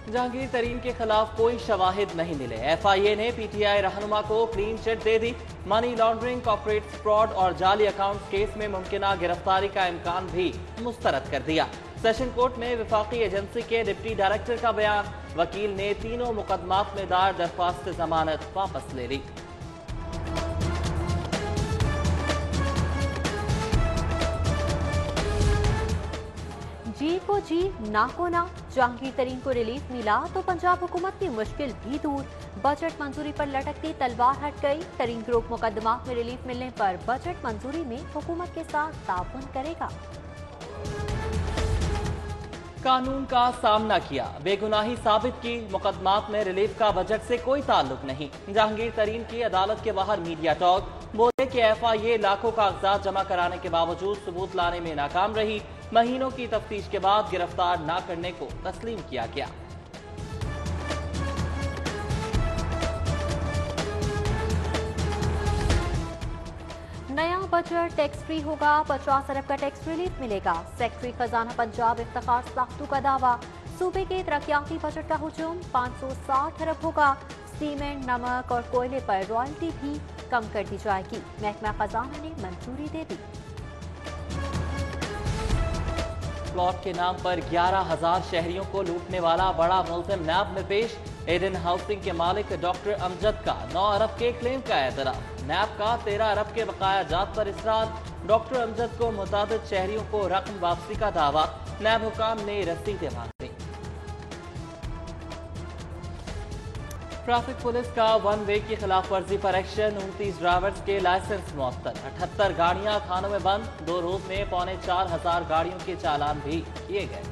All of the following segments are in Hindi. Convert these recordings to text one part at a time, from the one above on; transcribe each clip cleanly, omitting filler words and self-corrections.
जहांगीर तरीन के खिलाफ कोई शवाहिद नहीं मिले। FIA ने PTI रहनुमा को क्लीन चिट दे दी। मनी लॉन्ड्रिंग, कॉर्पोरेट फ्रॉड और जाली अकाउंट केस में मुमकिना गिरफ्तारी का इम्कान भी मुस्तरद कर दिया। सेशन कोर्ट में विफाकी एजेंसी के डिप्टी डायरेक्टर का बयान। वकील ने तीनों मुकदमात में दायर दरख्वास्त जमानत वापस ले ली। जी को जी, ना को ना। जहांगीर तरीन को रिलीफ मिला तो पंजाब हुकूमत की मुश्किल भी दूर। बजट मंजूरी पर लटकती तलवार हट गई। तरीन ग्रुप मुकदमात में रिलीफ मिलने पर बजट मंजूरी में हुकूमत के साथ ताउन करेगा। कानून का सामना किया, बेगुनाही साबित की। मुकदमात में रिलीफ का बजट से कोई ताल्लुक नहीं। जहांगीर तरीन की अदालत के बाहर मीडिया टॉक। बोले कि FIA लाखों कागजात जमा कराने के बावजूद सबूत लाने में नाकाम रही। महीनों की तफ्तीश के बाद गिरफ्तार न करने को तस्लीम किया गया। नया बजट टैक्स फ्री होगा। 50 अरब का टैक्स रिलीफ मिलेगा। सेक्रेटरी खजाना पंजाब इफ्तिखार साख्तू का दावा। सूबे के तरक्याती बजट का हुजूम 560 अरब होगा। सीमेंट, नमक और कोयले पर रॉयल्टी भी कम कर दी जाएगी। महकमा खजाना ने मंजूरी दे दी। प्लॉट के नाम पर 11,000 शहरियों को लूटने वाला बड़ा मुल्जिम नैब में पेश। एडन हाउसिंग के मालिक डॉक्टर अमजद का 9 अरब के क्लेम का एतराफ। नैब का 13 अरब के बकाया जात पर इसरार। डॉक्टर अमजद को मुताबिक शहरियों को रकम वापसी का दावा। नैब हुकाम ने रसीदें मांगी। ट्रैफिक पुलिस का 1 वे की खिलाफ वर्जी पर एक्शन। 29 ड्राइवर्स के लाइसेंस मुअत्तल। 78 गाड़ियां थानों में बंद। 2 रोज में 4,500 गाड़ियों के चालान भी किए गए।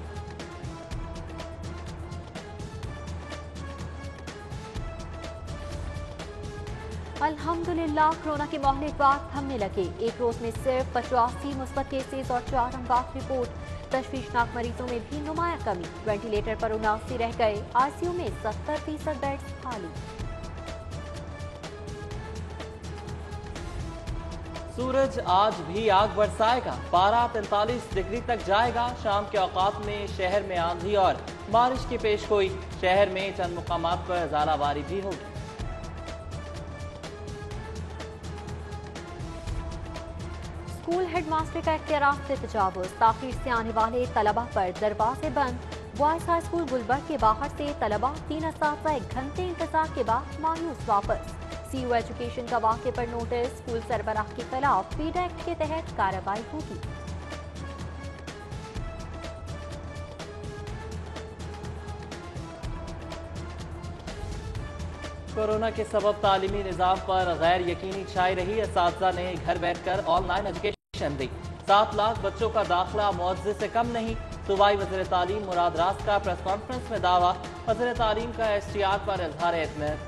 अल्हम्दुलिल्लाह कोरोना के मामले बाद थमने लगे। एक रोज में सिर्फ 85 मुस्बत केसेस और 4 अमवात रिपोर्ट। तशवीशनाक मरीजों में भी नुमाया कमी। वेंटिलेटर पर 79 रह गए। ICU में 70% बेड्स खाली। सूरज आज भी आग बरसाएगा। पारा 43 डिग्री तक जाएगा। शाम के औकात में शहर में आंधी और बारिश की पेशगोई। शहर में चंद मुकामात पर ज़ालाबारी भी होगी। स्कूल हेडमास्टर का इख्तियारात से तजावुज। ताखीर से आने वाले तलबा पर दरवाजे बंद। बॉयज हाई स्कूल गुलबर्ग के बाहर से तलबा 3 असातिज़ा 1 घंटे इंतजार के बाद मायूस वापस। CU एजुकेशन का वाक़े पर नोटिस। स्कूल सरबराह के खिलाफ फीड एक्ट के तहत कार्रवाई होगी। कोरोना के सबब तालीमी निज़ाम पर गैर यकीनी छाई रही। असातिज़ा ने घर बैठकर ऑनलाइन एजुकेशन दी। 7 लाख बच्चों का दाखिला मुआवजे से कम नहीं। सूबाई वज़ीर तालीम मुराद रास का प्रेस कॉन्फ्रेंस में दावा। वज़ीर तालीम का STR पर इज़हार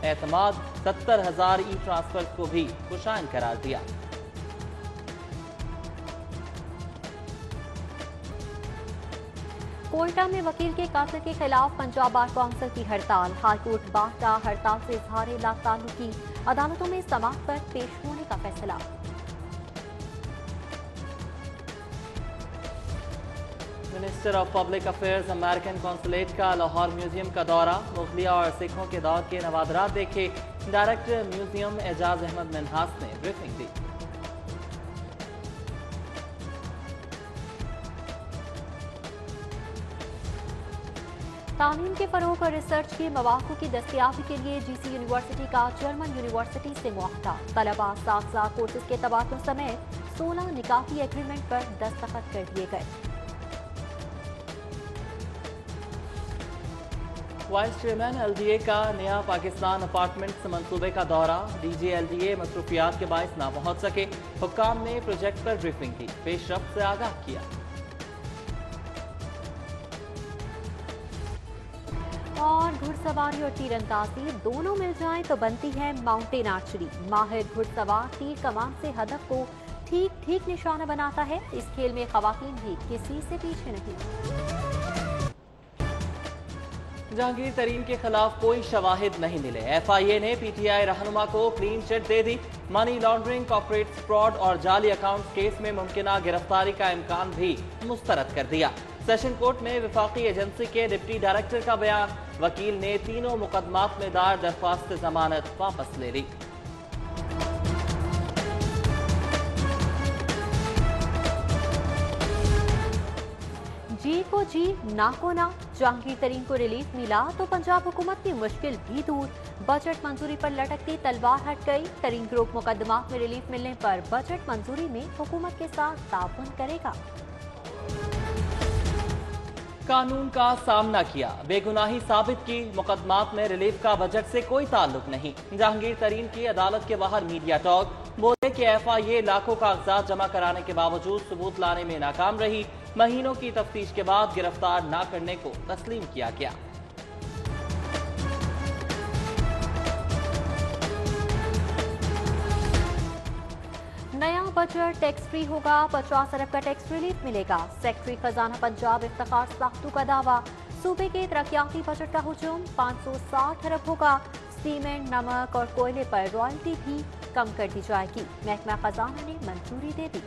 एतमाद। 70,000 ई-ट्रांसफर को भी खुशाइन करार दिया। कोयटा में वकील के कातिल के खिलाफ पंजाब बार काउंसिल की हड़ताल। हाईकोर्ट बार का हड़ताल से इजहार लाताल्लुकी। अदालतों में समाअत पर पेश होने का फैसला। Minister of public affairs American consulate का लाहौर म्यूजियम का दौरा। मुगलिया और सिखों के दौर के नवादरात देखे। डायरेक्टर म्यूजियम एजाज अहमद मिन्हास ने ब्रीफिंग दी। तालीम के फरोग और रिसर्च के मौक़ों की दस्तयाबी के लिए GC यूनिवर्सिटी का जर्मन यूनिवर्सिटी से मुआहदा। तलबा, साथ कोर्सेज के तबादलों समेत 16 निकाही एग्रीमेंट पर दस्तखत कर दिए गए। वाइस चेयरमैन LDA का नया पाकिस्तान अपार्टमेंट्स मंसूबे का दौरा। DG LDA मसरूफियात के बायस ना पहुंच सके। हुक्काम ने प्रोजेक्ट पर ब्रीफिंग की। पेशरफ्त से आगाह किया। और घुड़सवारी और तीरंदाजी दोनों मिल जाएं तो बनती है माउंटेन आर्चरी। माहिर घुड़सवार तीर कमान से हदफ को ठीक ठीक निशाना बनाता है। इस खेल में खवातीन भी किसी से पीछे नहीं। जहांगीर तरीन के खिलाफ कोई शवाहिद नहीं मिले। एफआईए ने पीटीआई रहनुमा को क्लीन चिट दे दी। मनी लॉन्ड्रिंग, कॉर्पोरेट फ्रॉड और जाली अकाउंट केस में मुमकिन गिरफ्तारी का इम्कान भी मुस्तरद कर दिया। सेशन कोर्ट में विफाकी एजेंसी के डिप्टी डायरेक्टर का बयान। वकील ने तीनों मुकदमात में दायर दरख्वास्त जमानत वापस ले ली। जी को जी, ना को ना। जहांगीर तरीन को रिलीफ मिला तो पंजाब हुकूमत की मुश्किल भी दूर। बजट मंजूरी पर लटकती तलवार हट गई। तरीन ग्रुप मुकदमात में रिलीफ मिलने पर बजट मंजूरी में हुकूमत के साथ ताउन करेगा। कानून का सामना किया, बेगुनाही साबित की। मुकदमात में रिलीफ का बजट से कोई ताल्लुक नहीं। जहांगीर तरीन की अदालत के बाहर मीडिया टॉक। बोले कि एफआईए लाखों कागजात जमा कराने के बावजूद सबूत लाने में नाकाम रही। महीनों की तफ्तीश के बाद गिरफ्तार न करने को तस्लीम किया गया। नया बजट टैक्स फ्री होगा, 50 अरब का टैक्स रिलीफ मिलेगा। सेक्रेटरी खजाना पंजाब इफ्तिखार साख्तू का दावा। सूबे के तरक्याती बजट का हुजूम, 560 अरब होगा। सीमेंट, नमक और कोयले पर रॉयल्टी भी कम कर दी जाएगी। महकमा खजाना ने मंजूरी दे दी।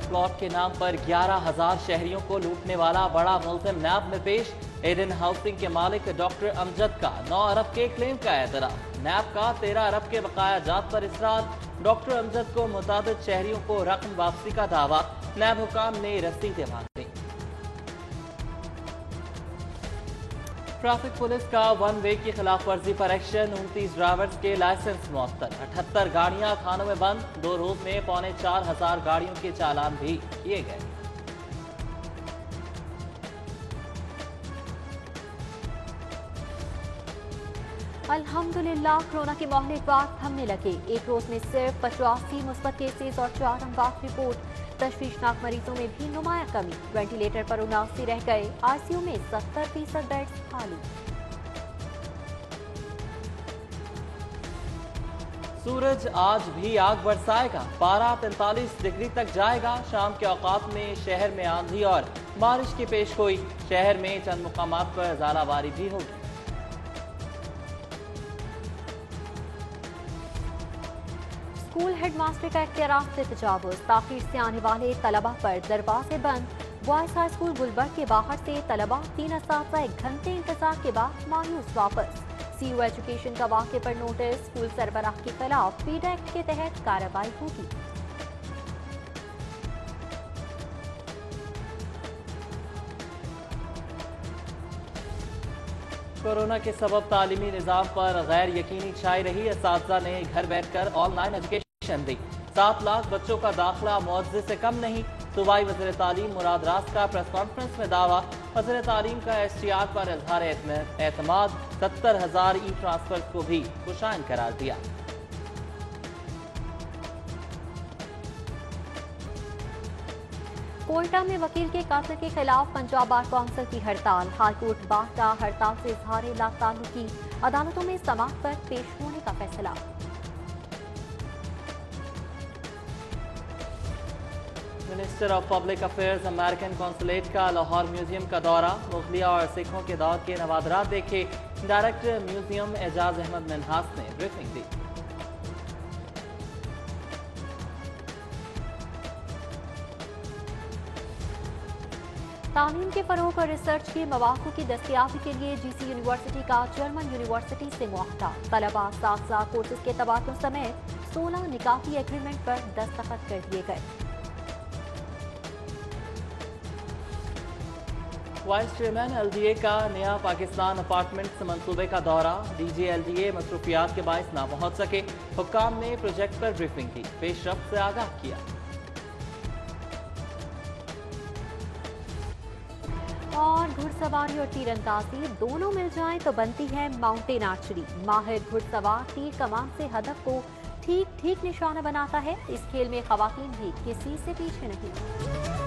प्लॉट के नाम पर 11,000 शहरियों को लूटने वाला बड़ा मुल्जिम नैब में पेश। एडन हाउसिंग के मालिक डॉक्टर अमजद का 9 अरब के क्लेम का एतराफ। नैब का 13 अरब के बकाया जात पर इसरार। डॉक्टर अमजद को मुताबिक शहरियों को रकम वापसी का दावा। नैब हुकाम ने रसीदें मांगी। ट्रैफिक पुलिस का वन वे की खिलाफ वर्जी पर एक्शन। 29 ड्राइवर्स के लाइसेंस मुअत्तल। 78 गाड़ियां खानों में बंद। 2 रोज में 4,500 गाड़ियों के चालान भी किए गए। अल्हम्दुलिल्लाह, कोरोना के मामले बाद थमने लगे। एक रोज में सिर्फ 85 मुस्बत केसेस और 4 अमवात रिपोर्ट। तशवीशनाक मरीजों में भी नुमाया कमी। वेंटिलेटर पर 79 रह गए। आईसीयू में 70% बेड्स खाली। सूरज आज भी आग बरसाएगा। पारा 43 डिग्री तक जाएगा। शाम के औकात में शहर में आंधी और बारिश की पेशगोई। शहर में चंद मुकामात पर ज़ालाबारी भी होगी। स्कूल हेडमास्टर का इख्तियारात से तजावुज। ताखीर से आने वाले तलबा पर दरवाजे बंद। बॉयज हाई स्कूल गुलबर्ग के बाहर से तलबा 3 असातिज़ा 1 घंटे इंतजार के बाद मायूस वापस। सीयू एजुकेशन का वाक़े पर नोटिस। स्कूल सरबराह के खिलाफ पीडा एक्ट के तहत कार्रवाई होगी। कोरोना के सबब तालीमी निज़ाम पर गैर यकीनी छाई रही। असातिज़ा ने घर बैठकर ऑनलाइन एजुकेशन दी। 7 लाख बच्चों का दाखिला मुआवजे से कम नहीं। सूबाई वज़ीर तालीम मुराद रास का प्रेस कॉन्फ्रेंस में दावा। वज़ीर तालीम का एसटीआर पर इजहार एतमाद। 70,000 ई ट्रांसफर को भी खुशाइन करार दिया। कोयटा में वकील के कातिल के खिलाफ पंजाब बार काउंसिल की हड़ताल। हाईकोर्ट बार का हड़ताल से इजहार लाताल्लुकी। अदालतों में समाअत पर पेश होने का फैसला। Minister of public affairs American consulate का लाहौर म्यूजियम का दौरा। मुगलिया और सिखों के दौर के नवादरात देखे। डायरेक्टर म्यूजियम एजाज अहमद मिन्हास ने ब्रीफिंग दी। तालीम के फरोग और रिसर्च के मौक़ों की दस्तियाबी के लिए जीसी यूनिवर्सिटी का जर्मन यूनिवर्सिटी से मुआहदा। तलबा, असातिज़ा, कोर्सेज के तबादलों समेत 16 निकाती एग्रीमेंट पर दस्तखत कर दिए गए। वाइस चेयरमैन एलडीए का नया पाकिस्तान अपार्टमेंट्स मंसूबे का दौरा। डीजी एलडीए मसरूफियात के बायस ना पहुंच सके। हुक्काम ने प्रोजेक्ट पर ब्रीफिंग की। पेशरफ्त से आगाह किया। और घुड़सवारी और तीरंदाजी दोनों मिल जाएं तो बनती है माउंटेन आर्चरी। माहिर घुड़सवार तीर कमान से हदफ को ठीक ठीक निशाना बनाता है। इस खेल में खवातीन भी किसी से पीछे नहीं।